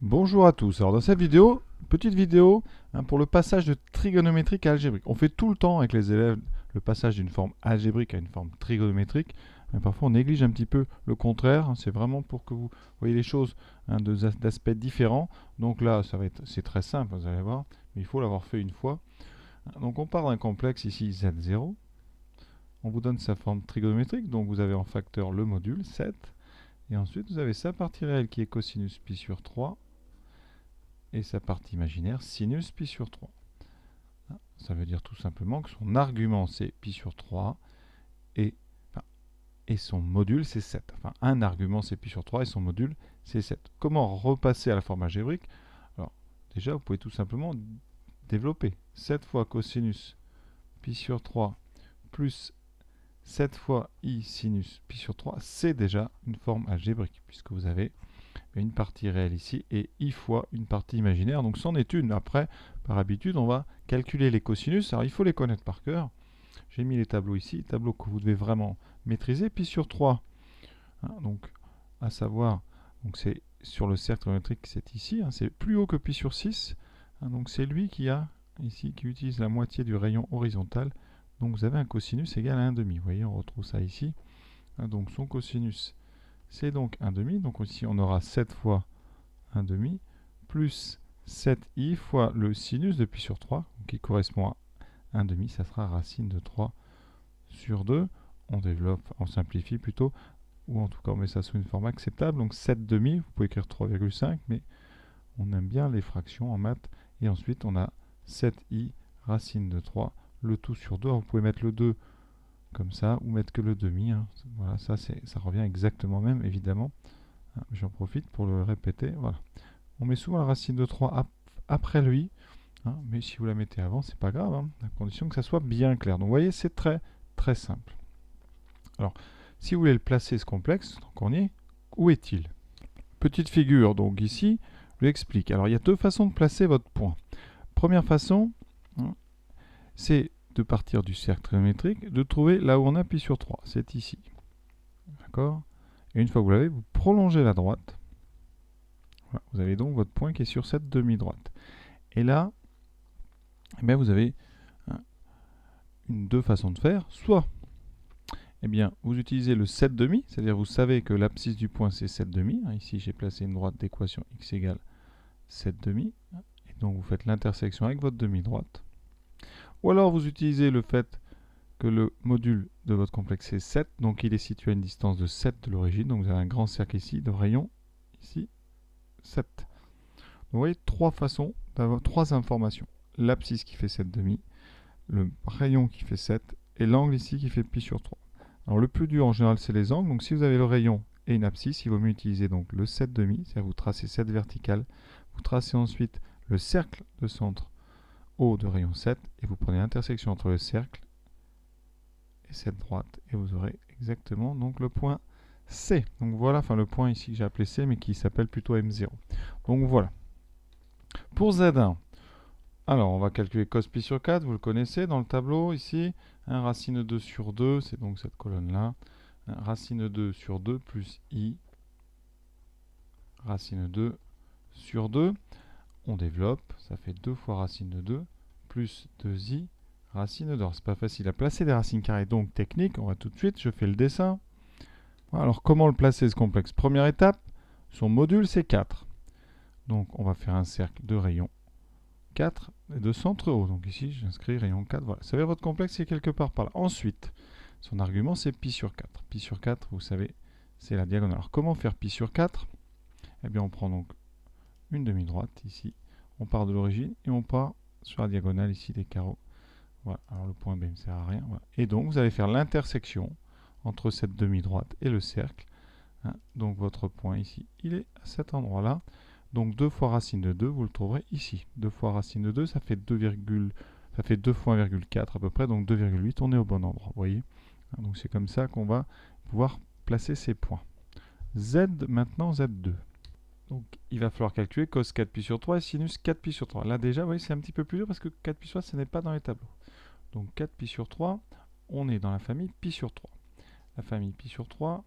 Bonjour à tous. Alors dans cette vidéo, petite vidéo pour le passage de trigonométrique à algébrique. On fait tout le temps avec les élèves le passage d'une forme algébrique à une forme trigonométrique. Mais parfois on néglige un petit peu le contraire. C'est vraiment pour que vous voyez les choses d'aspects différents. Donc là, c'est très simple, vous allez voir. Mais il faut l'avoir fait une fois. Donc on part d'un complexe ici Z0. On vous donne sa forme trigonométrique. Donc vous avez en facteur le module 7. Et ensuite vous avez sa partie réelle qui est cosinus pi sur 3. Et sa partie imaginaire, sinus pi sur 3. Ça veut dire tout simplement que son argument c'est pi sur 3 et, et son module c'est 7. Enfin, un argument c'est pi sur 3 et son module c'est 7. Comment repasser à la forme algébrique? Alors, déjà, vous pouvez tout simplement développer 7 fois cosinus pi sur 3 plus 7 fois i sinus pi sur 3, c'est déjà une forme algébrique, puisque vous avez une partie réelle ici et i fois une partie imaginaire. Donc c'en est une. Après, par habitude, on va calculer les cosinus. Alors il faut les connaître par cœur. J'ai mis les tableaux ici, tableaux que vous devez vraiment maîtriser. Pi sur 3, donc à savoir, donc c'est sur le cercle géométrique, c'est ici, c'est plus haut que pi sur 6. Donc c'est lui qui a ici, qui utilise la moitié du rayon horizontal. Donc vous avez un cosinus égal à 1,5. Vous voyez, on retrouve ça ici. Donc son cosinus, c'est donc 1,5. Donc ici, on aura 7 fois 1,5 plus 7i fois le sinus de pi sur 3, qui correspond à 1,5. Ça sera racine de 3 sur 2. On développe, on simplifie plutôt, ou en tout cas on met ça sous une forme acceptable. Donc 7,5, vous pouvez écrire 3,5, mais on aime bien les fractions en maths. Et ensuite on a 7i racine de 3, le tout sur 2. Alors, vous pouvez mettre le 2 comme ça, ou mettre que le demi. Voilà, ça revient exactement même, évidemment. J'en profite pour le répéter. Voilà. On met souvent la racine de 3 après lui, mais si vous la mettez avant, c'est pas grave, à condition que ça soit bien clair. Donc vous voyez, c'est très très simple. Alors, si vous voulez le placer ce complexe, donc on y est, où est-il? Petite figure, donc ici, je l'explique. Alors il y a deux façons de placer votre point. Première façon, c'est de partir du cercle trigonométrique, de trouver là où on appuie sur 3. C'est ici. D'accord? Et une fois que vous l'avez, vous prolongez la droite. Voilà, vous avez donc votre point qui est sur cette demi-droite. Et là, vous avez deux façons de faire. Soit, vous utilisez le 7,5, c'est-à-dire vous savez que l'abscisse du point c'est 7,5. Ici, j'ai placé une droite d'équation x égale 7,5. Et donc, vous faites l'intersection avec votre demi-droite. Ou alors, vous utilisez le fait que le module de votre complexe est 7, donc il est situé à une distance de 7 de l'origine. Donc, vous avez un grand cercle ici, de rayon, ici, 7. Donc, vous voyez, trois façons d'avoir trois informations. L'abscisse qui fait 7,5, le rayon qui fait 7 et l'angle ici qui fait pi sur 3. Alors le plus dur en général c'est les angles, donc si vous avez le rayon et une abscisse, il vaut mieux utiliser donc le 7,5, c'est-à-dire vous tracez 7 verticales, vous tracez ensuite le cercle de centre haut de rayon 7 et vous prenez l'intersection entre le cercle et cette droite et vous aurez exactement donc le point C. Donc voilà, enfin le point ici que j'ai appelé C mais qui s'appelle plutôt M0. Donc voilà. Pour Z1, alors, on va calculer cos pi sur 4, vous le connaissez dans le tableau ici. Racine 2 sur 2, c'est donc cette colonne-là. Racine 2 sur 2 plus i. Racine 2 sur 2. On développe, ça fait 2 fois racine de 2 plus 2i racine d'or. C'est pas facile à placer des racines carrées, donc technique. On va tout de suite, je fais le dessin. Alors, comment le placer ce complexe? Première étape, son module c'est 4. Donc, on va faire un cercle de rayon 4 et de centre haut. Donc ici, j'inscris rayon 4. Voilà. Vous savez, votre complexe est quelque part par là. Ensuite, son argument, c'est pi sur 4. Pi sur 4, vous savez, c'est la diagonale. Alors, comment faire pi sur 4? Eh bien, on prend donc une demi-droite ici. On part de l'origine et on part sur la diagonale ici des carreaux. Voilà. Alors, le point B ne sert à rien. Voilà. Et donc, vous allez faire l'intersection entre cette demi-droite et le cercle. Donc, votre point ici, il est à cet endroit-là. Donc 2 fois racine de 2, vous le trouverez ici. 2 fois racine de 2, ça fait 2, ça fait 2 fois 1,4 à peu près, donc 2,8, on est au bon endroit, vous voyez. Donc c'est comme ça qu'on va pouvoir placer ces points. Z, maintenant Z2. Donc il va falloir calculer cos 4pi sur 3 et sinus 4pi sur 3. Là déjà, vous voyez, c'est un petit peu plus dur parce que 4pi sur 3, ce n'est pas dans les tableaux. Donc 4pi sur 3, on est dans la famille pi sur 3. La famille pi sur 3,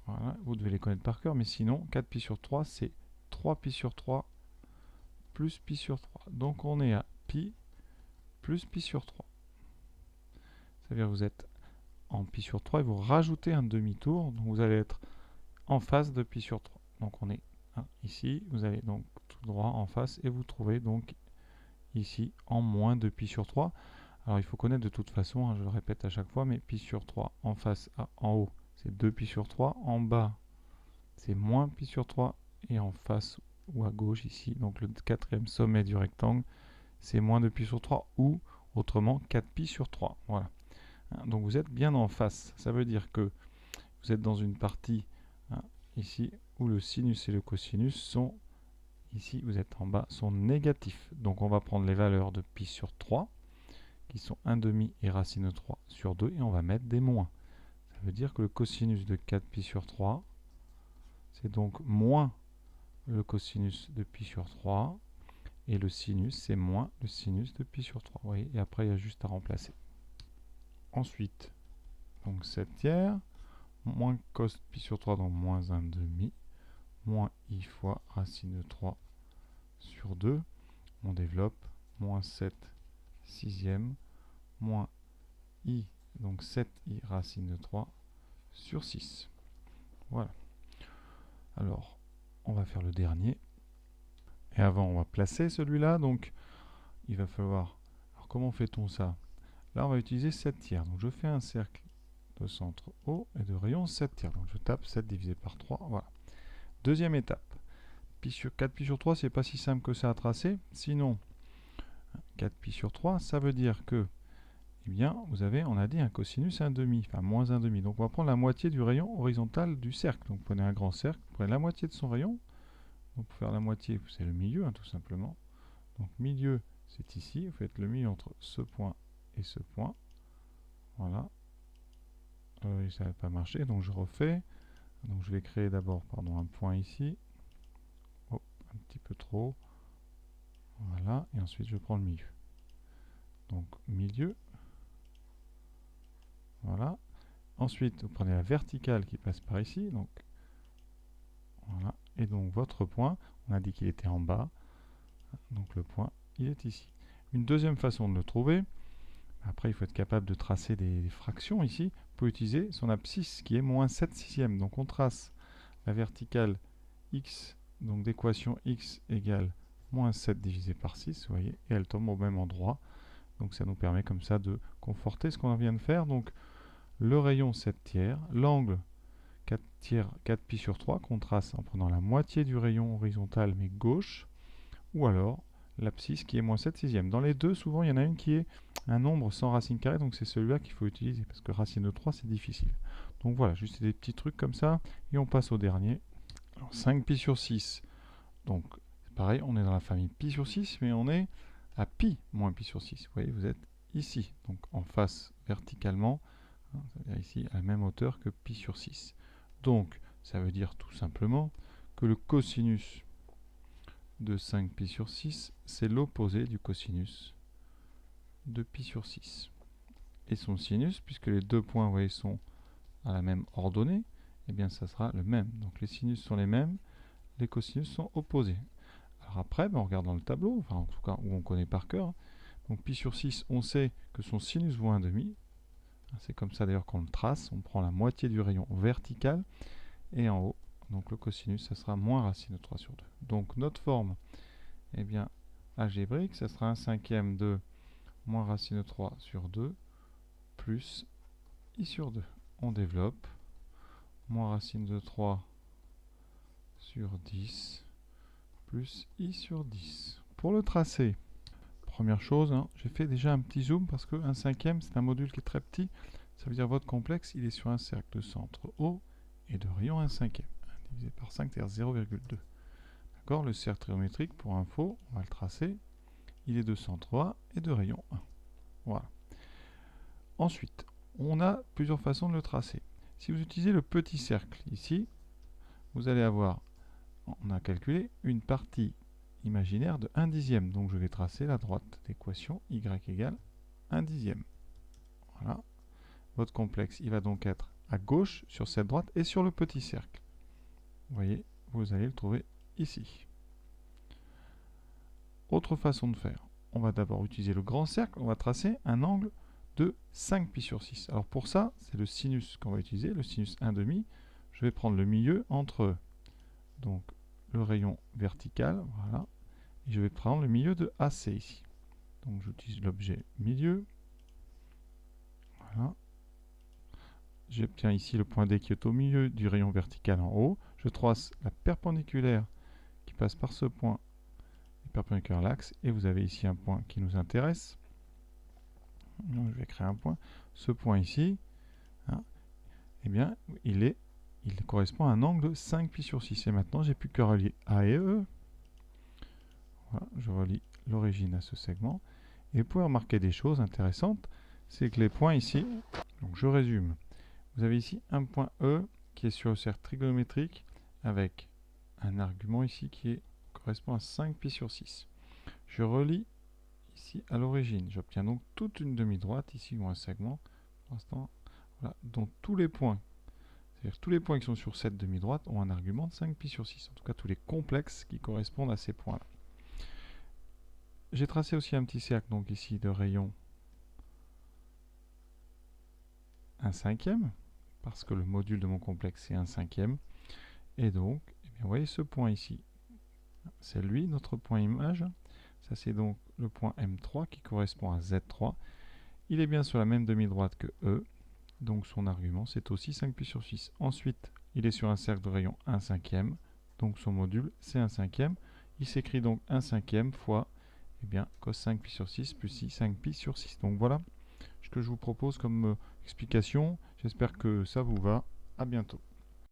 voilà, vous devez les connaître par cœur, mais sinon, 4pi sur 3, c'est 3pi sur 3 plus pi sur 3. Donc on est à pi plus pi sur 3. Ça veut dire que vous êtes en pi sur 3 et vous rajoutez un demi-tour. Donc vous allez être en face de pi sur 3. Donc on est ici. Vous allez donc tout droit en face et vous trouvez donc ici en moins de pi sur 3. Alors il faut connaître de toute façon, je le répète à chaque fois, mais pi sur 3 en face, en haut, c'est 2pi sur 3. En bas, c'est moins pi sur 3. Et en face ou à gauche ici, donc le quatrième sommet du rectangle, c'est moins de pi sur 3 ou autrement 4pi sur 3. Voilà. Donc vous êtes bien en face. Ça veut dire que vous êtes dans une partie ici où le sinus et le cosinus sont, ici vous êtes en bas, sont négatifs. Donc on va prendre les valeurs de pi sur 3 qui sont 1/2 et racine de 3 sur 2 et on va mettre des moins. Ça veut dire que le cosinus de 4pi sur 3, c'est donc moins le cosinus de pi sur 3 et le sinus, c'est moins le sinus de pi sur 3. Vous voyez, et après il y a juste à remplacer. Ensuite, donc 7/3, moins cos pi sur 3, donc moins 1/2, moins i fois racine de 3 sur 2. On développe moins 7 sixième, moins i, donc 7i racine de 3 sur 6. Voilà. Alors, on va faire le dernier. Et avant, on va placer celui-là. Donc, il va falloir... Alors, comment fait-on ça? Là, on va utiliser 7/3. Donc, je fais un cercle de centre O et de rayon 7/3. Donc, je tape 7 divisé par 3. Voilà. Deuxième étape. 4pi sur 3, c'est pas si simple que ça à tracer. Sinon, 4pi sur 3, ça veut dire que, eh bien, vous avez, on a dit, un cosinus 1/2, enfin moins 1/2. Donc, on va prendre la moitié du rayon horizontal du cercle. Donc, prenez un grand cercle, prenez la moitié de son rayon. Donc, pour faire la moitié, c'est le milieu, tout simplement. Donc, milieu, c'est ici. Vous faites le milieu entre ce point et ce point. Voilà. Ça n'a pas marché, donc je refais. Donc, je vais créer d'abord, un point ici. Oh, un petit peu trop. Voilà. Et ensuite, je prends le milieu. Donc, milieu. Voilà. Ensuite, vous prenez la verticale qui passe par ici. Donc, voilà. Et donc, votre point, on a dit qu'il était en bas. Donc, le point, il est ici. Une deuxième façon de le trouver, après, il faut être capable de tracer des fractions ici. Vous pouvez utiliser son abscisse qui est moins 7 sixièmes. Donc, on trace la verticale x, donc d'équation x égale moins 7 divisé par 6, vous voyez, et elle tombe au même endroit. Donc, ça nous permet comme ça de conforter ce qu'on vient de faire. Donc, le rayon 7/3, l'angle 4pi sur 3 qu'on trace en prenant la moitié du rayon horizontal mais gauche, ou alors l'abscisse qui est moins 7 sixièmes. Dans les deux, souvent, il y en a une qui est un nombre sans racine carrée, donc c'est celui-là qu'il faut utiliser, parce que racine de 3, c'est difficile. Donc voilà, juste des petits trucs comme ça, et on passe au dernier. Alors 5pi sur 6, donc pareil, on est dans la famille pi sur 6, mais on est à pi moins pi sur 6. Vous voyez, vous êtes ici, donc en face verticalement, c'est-à-dire ici à la même hauteur que pi sur 6. Donc, ça veut dire tout simplement que le cosinus de 5pi sur 6, c'est l'opposé du cosinus de pi sur 6. Et son sinus, puisque les deux points, vous voyez, sont à la même ordonnée, eh bien, ça sera le même. Donc, les sinus sont les mêmes, les cosinus sont opposés. Alors après, on regarde dans le tableau, enfin en tout cas où on connaît par cœur. Donc, pi sur 6, on sait que son sinus vaut 1/2. C'est comme ça d'ailleurs qu'on le trace. On prend la moitié du rayon vertical et en haut, donc le cosinus, ça sera moins racine de 3 sur 2. Donc notre forme, eh bien, algébrique, ça sera 1/5 de moins racine de 3 sur 2 plus i sur 2. On développe moins racine de 3 sur 10 plus i sur 10. Pour le tracer, première chose, j'ai fait déjà un petit zoom parce que 1/5, c'est un module qui est très petit. Ça veut dire votre complexe, il est sur un cercle de centre O et de rayon 1/5. Divisé par 5, c'est-à-dire 0,2. D'accord? Le cercle trigonométrique, pour info, on va le tracer. Il est de centre A et de rayon 1. Voilà. Ensuite, on a plusieurs façons de le tracer. Si vous utilisez le petit cercle ici, vous allez avoir, on a calculé, une partie imaginaire de 1/10. Donc je vais tracer la droite d'équation y égale 1/10. Voilà. Votre complexe, il va donc être à gauche sur cette droite et sur le petit cercle. Vous voyez, vous allez le trouver ici. autre façon de faire. On va d'abord utiliser le grand cercle, on va tracer un angle de 5 pi sur 6. Alors pour ça, c'est le sinus qu'on va utiliser, le sinus 1,5. Je vais prendre le milieu entre donc, le rayon vertical, voilà, et je vais prendre le milieu de AC ici. Donc j'utilise l'objet milieu, voilà. J'obtiens ici le point D qui est au milieu du rayon vertical en haut. Je trace la perpendiculaire qui passe par ce point, perpendiculaire à l'axe, et vous avez ici un point qui nous intéresse. Donc, je vais créer un point. Ce point ici, hein, eh bien, il correspond à un angle de 5 pi sur 6. Et maintenant, j'ai plus qu'à relier A et E. Voilà, je relie l'origine à ce segment. Et vous pouvez remarquer des choses intéressantes. C'est que les points ici, donc je résume. Vous avez ici un point E qui est sur le cercle trigonométrique avec un argument ici qui correspond à 5 pi sur 6. Je relie ici à l'origine. J'obtiens donc toute une demi-droite ici ou un segment pour l'instant, voilà, dont tous les points, c'est-à-dire tous les points qui sont sur cette demi-droite ont un argument de 5 pi sur 6. En tout cas, tous les complexes qui correspondent à ces points-là. J'ai tracé aussi un petit cercle donc ici de rayon 1/5, parce que le module de mon complexe est 1/5. Et donc, eh bien, vous voyez ce point ici, c'est lui, notre point image. Ça, c'est donc le point M3 qui correspond à Z3. Il est bien sur la même demi-droite que E, donc son argument, c'est aussi 5 pi sur 6. Ensuite, il est sur un cercle de rayon 1/5, donc son module, c'est 1/5. Il s'écrit donc 1/5 fois eh bien, cos 5 pi sur 6 plus 5 pi sur 6. Donc voilà ce que je vous propose comme explication. J'espère que ça vous va. À bientôt.